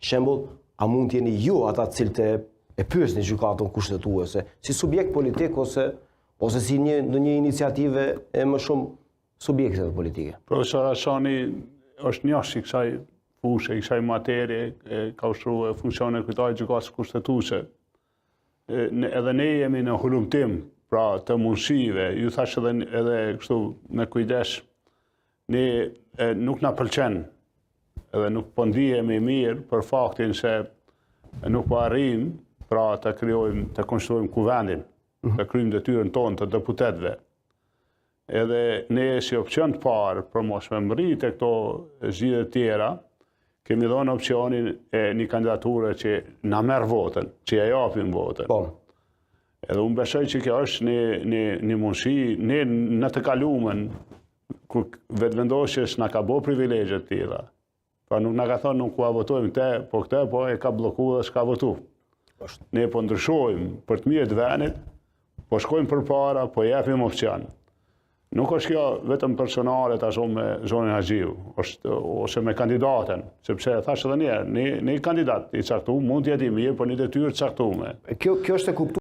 Shembull, a mund t'jeni ju ata të cilët e pyesni gjykatën kushtetuese si subjekt politik ose si ndonjë iniciative e më shumë subjekteve politike? Profesor Ashani është njësh i kësaj fushë, i kësaj materie, ka ushtruar funksione kryetare gjykatës kushtetuese. Edhe ne jemi në hulumtim, pra të mundësive, ju thash edhe kështu me kujdes, ne nuk na pëlqen, edhe nuk po ndihemi mirë për faktin se nuk po arrijmë pra të konstruojmë kuvendin, të kryejmë detyrën tonë të deputetëve. Edhe ne si opcion të parë për mos me mbritë këto zgjidhje të tjera, kemi dhënë opcionin e një kandidature që na merr votën, që ja japim votën. Po. Edhe unë besoj që kjo është një mundësi, ne në të kaluamën, kur vetëvendosjes na ka bërë privilegje të tilla. Pra nuk na ka thonë nuk ku votojmë te, po këtë po e ka bllokuar dhe s'ka votu. Ne po ndryshojmë për të mirë të vendit, po shkojmë përpara, po japim opcion. Nuk është kjo vetëm personale tash me Zonin Haxhiu, ose me kandidatën, sepse thash edhe një herë, një kandidat i caktuar mund të jetë i mirë, por një detyrë të caktuar. Kjo është e kuptuar.